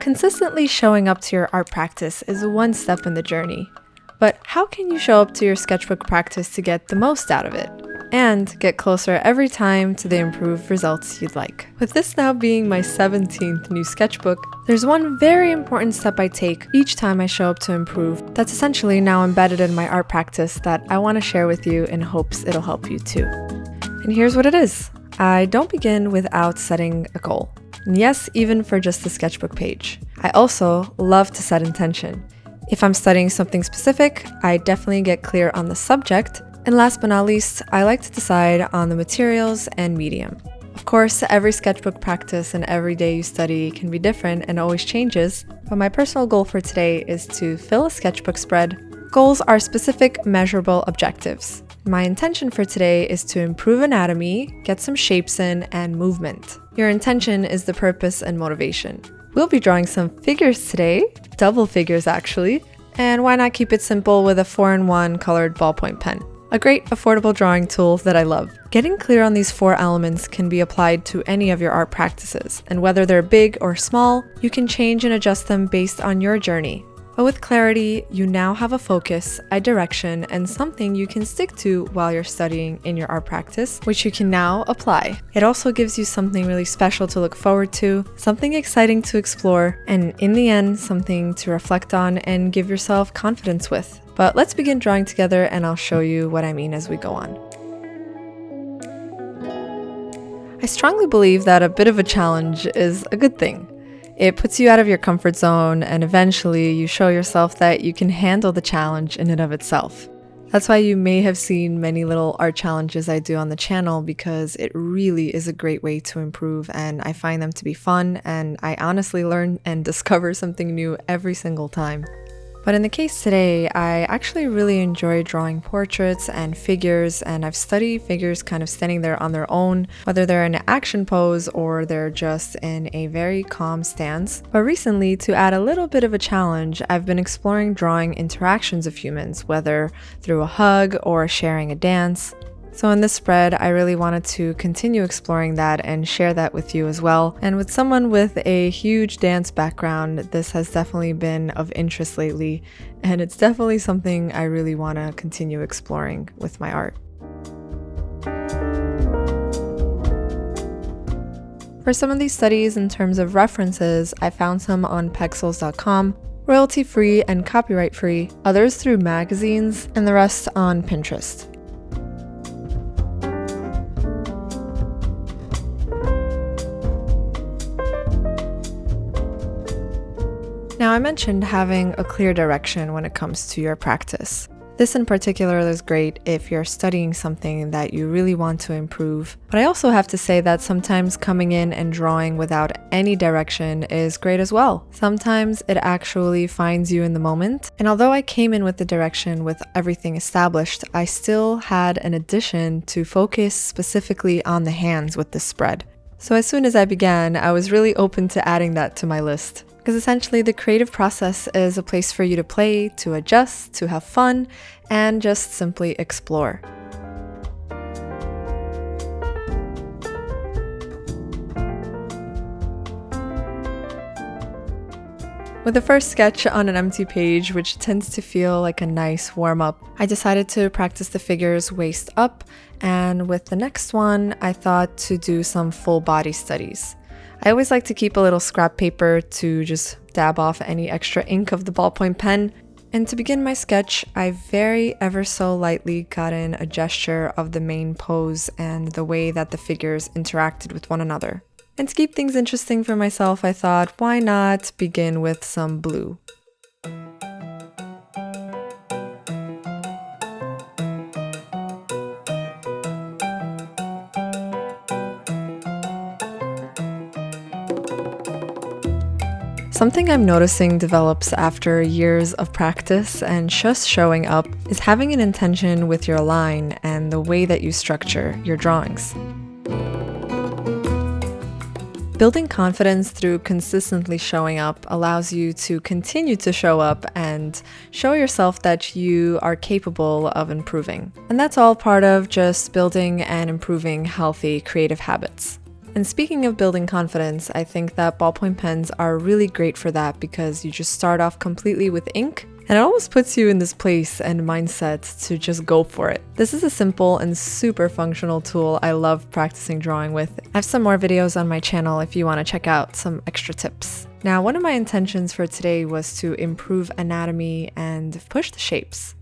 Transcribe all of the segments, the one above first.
Consistently showing up to your art practice is one step in the journey. But how can you show up to your sketchbook practice to get the most out of it? And get closer every time to the improved results you'd like. With this now being my 17th new sketchbook, there's one very important step I take each time I show up to improve that's essentially now embedded in my art practice that I want to share with you in hopes it'll help you too. And here's what it is. I don't begin without setting a goal. And yes, even for just the sketchbook page. I also love to set intention. If I'm studying something specific, I definitely get clear on the subject. And last but not least, I like to decide on the materials and medium. Of course, every sketchbook practice and every day you study can be different and always changes, but my personal goal for today is to fill a sketchbook spread. Goals are specific, measurable objectives. My intention for today is to improve anatomy, get some shapes in, and movement. Your intention is the purpose and motivation. We'll be drawing some figures today, double figures actually, and why not keep it simple with a 4-in-1 colored ballpoint pen. A great affordable drawing tool that I love. Getting clear on these 4 elements can be applied to any of your art practices, and whether they're big or small, you can change and adjust them based on your journey. But with clarity, you now have a focus, a direction, and something you can stick to while you're studying in your art practice, which you can now apply. It also gives you something really special to look forward to, something exciting to explore, and in the end, something to reflect on and give yourself confidence with. But let's begin drawing together and I'll show you what I mean as we go on. I strongly believe that a bit of a challenge is a good thing. It puts you out of your comfort zone and eventually you show yourself that you can handle the challenge in and of itself. That's why you may have seen many little art challenges I do on the channel because it really is a great way to improve and I find them to be fun and I honestly learn and discover something new every single time. But in the case today, I actually really enjoy drawing portraits and figures, and I've studied figures kind of standing there on their own, whether they're in an action pose or they're just in a very calm stance. But recently, to add a little bit of a challenge, I've been exploring drawing interactions of humans, whether through a hug or sharing a dance. So in this spread, I really wanted to continue exploring that and share that with you as well. And with someone with a huge dance background, this has definitely been of interest lately, and it's definitely something I really want to continue exploring with my art. For some of these studies in terms of references, I found some on pexels.com, royalty-free and copyright-free, others through magazines, and the rest on Pinterest. Now, I mentioned having a clear direction when it comes to your practice. This in particular is great if you're studying something that you really want to improve. But I also have to say that sometimes coming in and drawing without any direction is great as well. Sometimes it actually finds you in the moment. And although I came in with the direction with everything established, I still had an addition to focus specifically on the hands with this spread. So as soon as I began, I was really open to adding that to my list. Because essentially the creative process is a place for you to play, to adjust, to have fun, and just simply explore. With the first sketch on an empty page, which tends to feel like a nice warm-up, I decided to practice the figures waist up, and with the next one, I thought to do some full body studies. I always like to keep a little scrap paper to just dab off any extra ink of the ballpoint pen. And to begin my sketch, I very ever so lightly got in a gesture of the main pose and the way that the figures interacted with one another. And to keep things interesting for myself, I thought, why not begin with some blue? Something I'm noticing develops after years of practice and just showing up is having an intention with your line and the way that you structure your drawings. Building confidence through consistently showing up allows you to continue to show up and show yourself that you are capable of improving. And that's all part of just building and improving healthy creative habits. And speaking of building confidence, I think that ballpoint pens are really great for that because you just start off completely with ink, and it almost puts you in this place and mindset to just go for it. This is a simple and super functional tool I love practicing drawing with. I have some more videos on my channel if you want to check out some extra tips. Now, one of my intentions for today was to improve anatomy and push the shapes.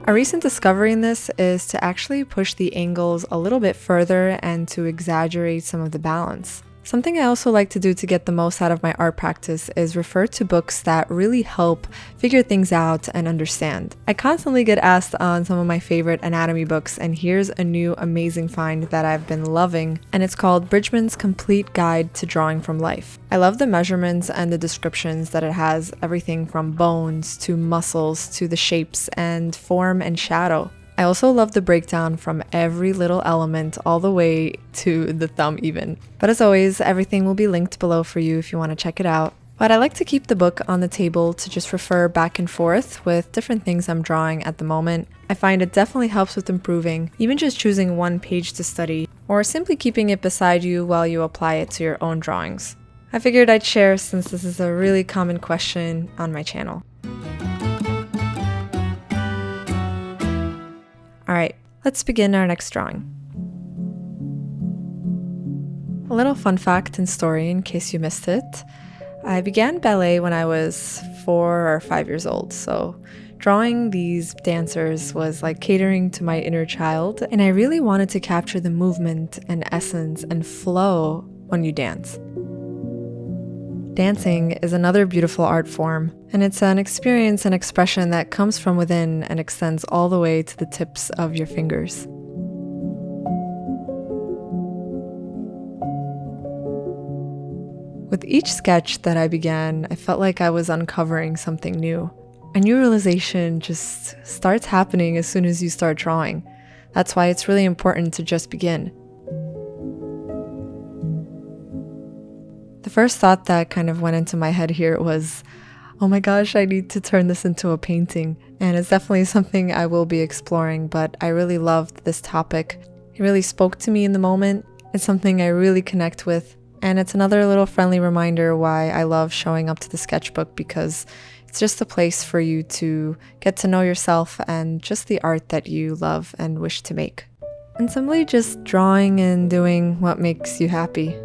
A recent discovery in this is to actually push the angles a little bit further and to exaggerate some of the balance. Something I also like to do to get the most out of my art practice is refer to books that really help figure things out and understand. I constantly get asked on some of my favorite anatomy books, and here's a new amazing find that I've been loving, and it's called Bridgman's Complete Guide to Drawing from Life. I love the measurements and the descriptions that it has, everything from bones to muscles to the shapes and form and shadow. I also love the breakdown from every little element all the way to the thumb even. But as always, everything will be linked below for you if you want to check it out. But I like to keep the book on the table to just refer back and forth with different things I'm drawing at the moment. I find it definitely helps with improving, even just choosing one page to study, or simply keeping it beside you while you apply it to your own drawings. I figured I'd share since this is a really common question on my channel. Alright, let's begin our next drawing. A little fun fact and story in case you missed it. I began ballet when I was 4 or 5 years old, so drawing these dancers was like catering to my inner child, and I really wanted to capture the movement and essence and flow when you dance. Dancing is another beautiful art form, and it's an experience and expression that comes from within and extends all the way to the tips of your fingers. With each sketch that I began, I felt like I was uncovering something new. A new realization just starts happening as soon as you start drawing. That's why it's really important to just begin. The first thought that kind of went into my head here was, oh my gosh, I need to turn this into a painting. And it's definitely something I will be exploring, but I really loved this topic. It really spoke to me in the moment. It's something I really connect with. And it's another little friendly reminder why I love showing up to the sketchbook, because it's just a place for you to get to know yourself and just the art that you love and wish to make. And simply just drawing and doing what makes you happy.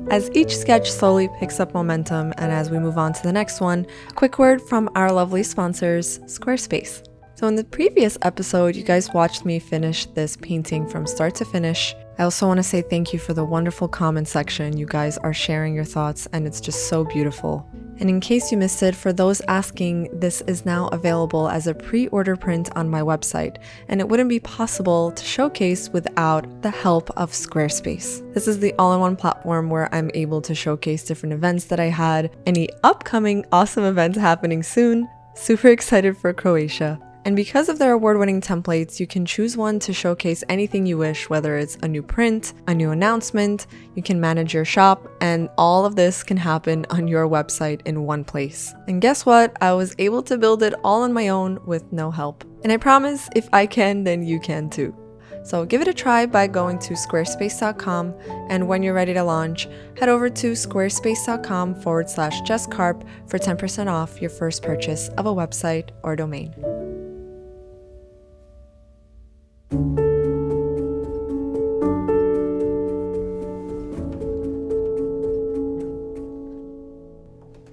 As each sketch slowly picks up momentum and as we move on to the next one, a quick word from our lovely sponsors, Squarespace. So in the previous episode, you guys watched me finish this painting from start to finish. I also want to say thank you for the wonderful comment section. You guys are sharing your thoughts and it's just so beautiful. And in case you missed it, for those asking, this is now available as a pre-order print on my website, and it wouldn't be possible to showcase without the help of Squarespace. This is the all-in-one platform where I'm able to showcase different events that I had, any upcoming awesome events happening soon. Super excited for Croatia. And because of their award-winning templates, you can choose one to showcase anything you wish, whether it's a new print, a new announcement, you can manage your shop, and all of this can happen on your website in one place. And guess what? I was able to build it all on my own with no help. And I promise, if I can, then you can too. So give it a try by going to squarespace.com, and when you're ready to launch, head over to squarespace.com/JessCarp for 10% off your first purchase of a website or domain.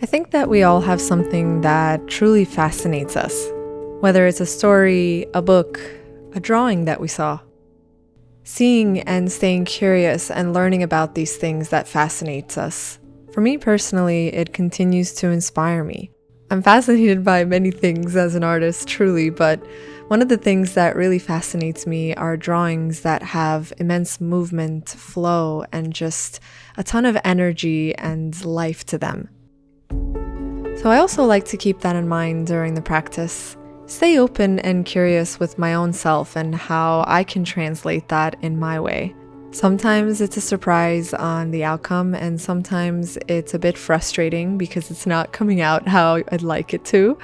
I think that we all have something that truly fascinates us, whether it's a story, a book, a drawing that we saw. Seeing and staying curious and learning about these things that fascinates us. For me personally, it continues to inspire me. I'm fascinated by many things as an artist, truly, but one of the things that really fascinates me are drawings that have immense movement, flow, and just a ton of energy and life to them. So I also like to keep that in mind during the practice. Stay open and curious with my own self and how I can translate that in my way. Sometimes it's a surprise on the outcome, and sometimes it's a bit frustrating because it's not coming out how I'd like it to.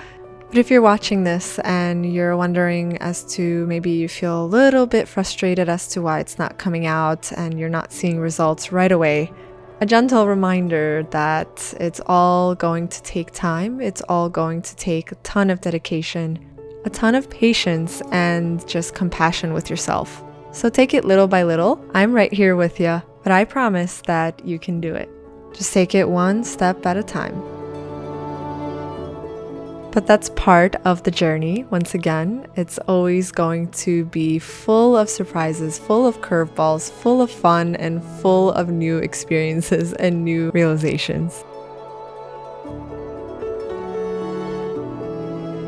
But if you're watching this and you're wondering as to maybe you feel a little bit frustrated as to why it's not coming out and you're not seeing results right away, a gentle reminder that it's all going to take time, it's all going to take a ton of dedication, a ton of patience, and just compassion with yourself. So take it little by little. I'm right here with you, but I promise that you can do it. Just take it one step at a time. But that's part of the journey. Once again, it's always going to be full of surprises, full of curveballs, full of fun, and full of new experiences and new realizations.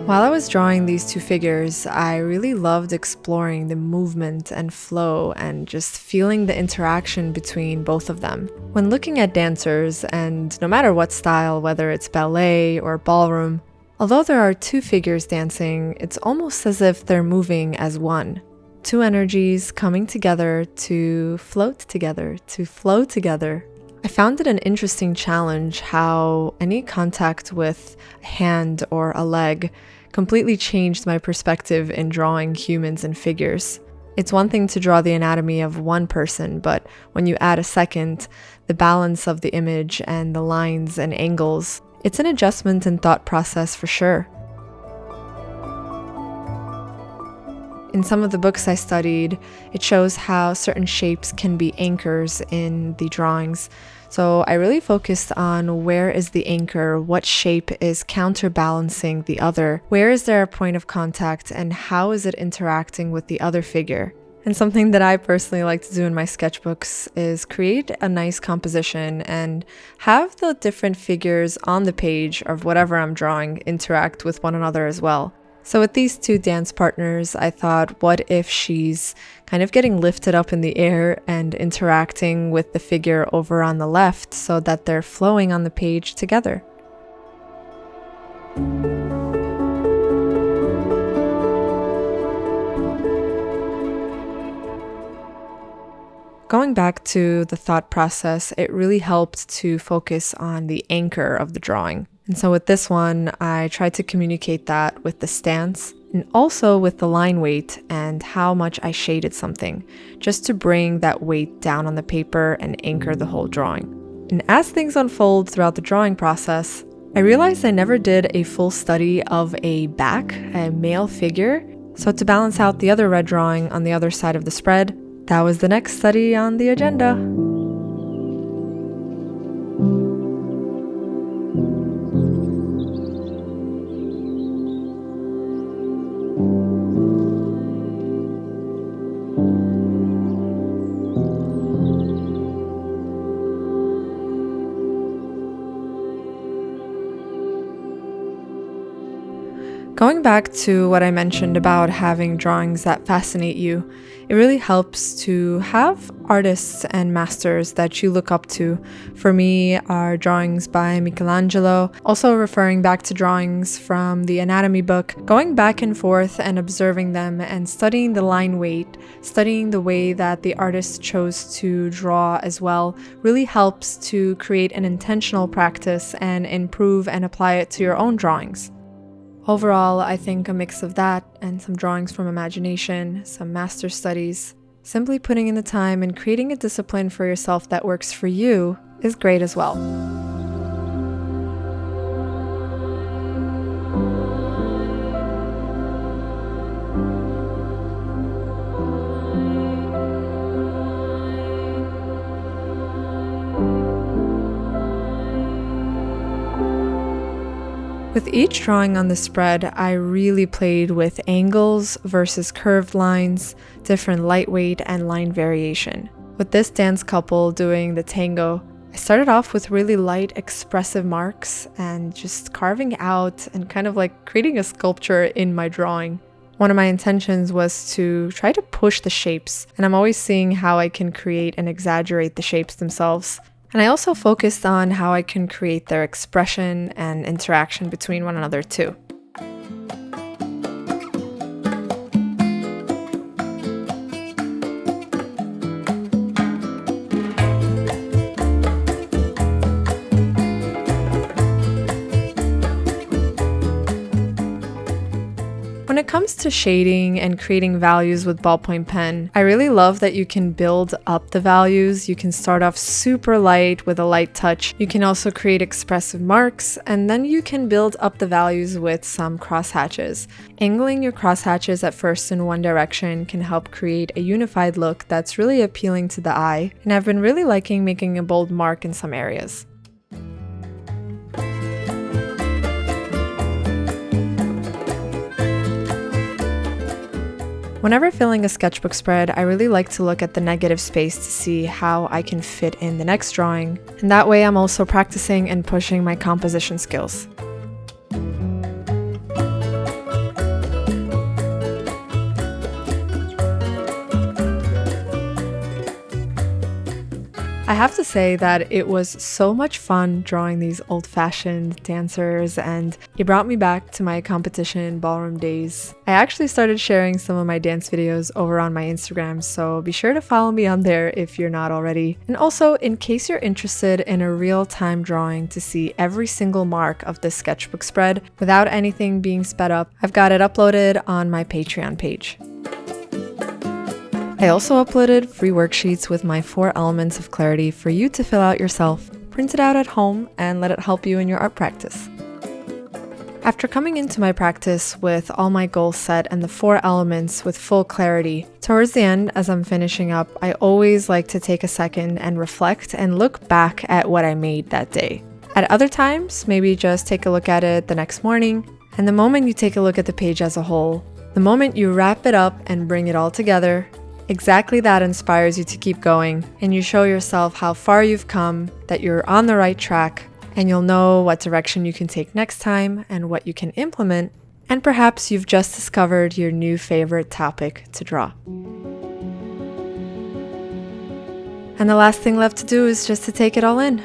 While I was drawing these two figures, I really loved exploring the movement and flow and just feeling the interaction between both of them. When looking at dancers, and no matter what style, whether it's ballet or ballroom, although there are two figures dancing, it's almost as if they're moving as one. Two energies coming together to float together, to flow together. I found it an interesting challenge how any contact with a hand or a leg completely changed my perspective in drawing humans and figures. It's one thing to draw the anatomy of one person, but when you add a second, the balance of the image and the lines and angles, it's an adjustment and thought process for sure. In some of the books I studied, it shows how certain shapes can be anchors in the drawings. So I really focused on where is the anchor, what shape is counterbalancing the other, where is there a point of contact, and how is it interacting with the other figure. And something that I personally like to do in my sketchbooks is create a nice composition and have the different figures on the page of whatever I'm drawing interact with one another as well. So with these two dance partners, I thought, what if she's kind of getting lifted up in the air and interacting with the figure over on the left so that they're flowing on the page together. Going back to the thought process, it really helped to focus on the anchor of the drawing. And so with this one, I tried to communicate that with the stance and also with the line weight and how much I shaded something, just to bring that weight down on the paper and anchor the whole drawing. And as things unfold throughout the drawing process, I realized I never did a full study of a back, a male figure. So to balance out the other red drawing on the other side of the spread, that was the next study on the agenda. Going back to what I mentioned about having drawings that fascinate you, it really helps to have artists and masters that you look up to. For me, are drawings by Michelangelo, also referring back to drawings from the anatomy book, going back and forth and observing them and studying the line weight, studying the way that the artist chose to draw as well, really helps to create an intentional practice and improve and apply it to your own drawings. Overall, I think a mix of that and some drawings from imagination, some master studies, simply putting in the time and creating a discipline for yourself that works for you is great as well. With each drawing on the spread, I really played with angles versus curved lines, different lightweight and line variation. With this dance couple doing the tango, I started off with really light expressive marks and just carving out and kind of like creating a sculpture in my drawing. One of my intentions was to try to push the shapes, and I'm always seeing how I can create and exaggerate the shapes themselves. And I also focused on how I can create their expression and interaction between one another too. When it comes to shading and creating values with ballpoint pen, I really love that you can build up the values. You can start off super light with a light touch. You can also create expressive marks, and then you can build up the values with some crosshatches. Angling your crosshatches at first in one direction can help create a unified look that's really appealing to the eye, and I've been really liking making a bold mark in some areas. Whenever filling a sketchbook spread, I really like to look at the negative space to see how I can fit in the next drawing, and that way I'm also practicing and pushing my composition skills. I have to say that it was so much fun drawing these old-fashioned dancers, and it brought me back to my competition ballroom days. I actually started sharing some of my dance videos over on my Instagram, so be sure to follow me on there if you're not already. And also, in case you're interested in a real-time drawing to see every single mark of this sketchbook spread without anything being sped up, I've got it uploaded on my Patreon page. I also uploaded free worksheets with my 4 elements of clarity for you to fill out yourself, print it out at home, and let it help you in your art practice. After coming into my practice with all my goals set and the 4 elements with full clarity, towards the end as I'm finishing up, I always like to take a second and reflect and look back at what I made that day. At other times, maybe just take a look at it the next morning, and the moment you take a look at the page as a whole, the moment you wrap it up and bring it all together, exactly that inspires you to keep going, and you show yourself how far you've come, that you're on the right track, and you'll know what direction you can take next time and what you can implement, and perhaps you've just discovered your new favorite topic to draw. And the last thing left to do is just to take it all in.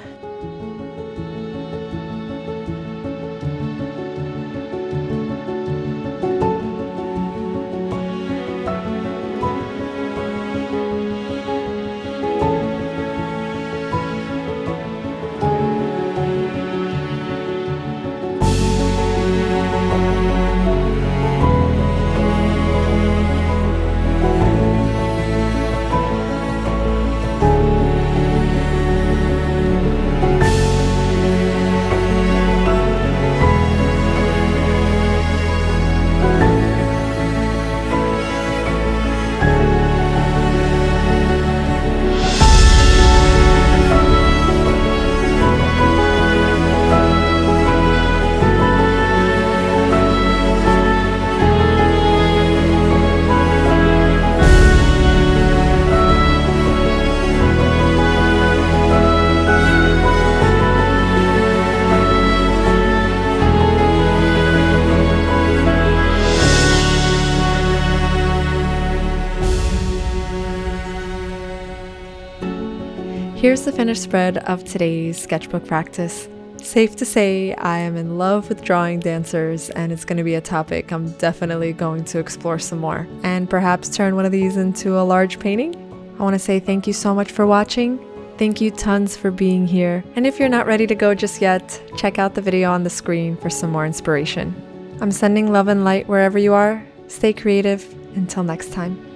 Here's the finished spread of today's sketchbook practice. Safe to say, I am in love with drawing dancers, and it's going to be a topic I'm definitely going to explore some more, and perhaps turn one of these into a large painting. I want to say thank you so much for watching. Thank you tons for being here, and if you're not ready to go just yet, check out the video on the screen for some more inspiration. I'm sending love and light wherever you are. Stay creative. Until next time.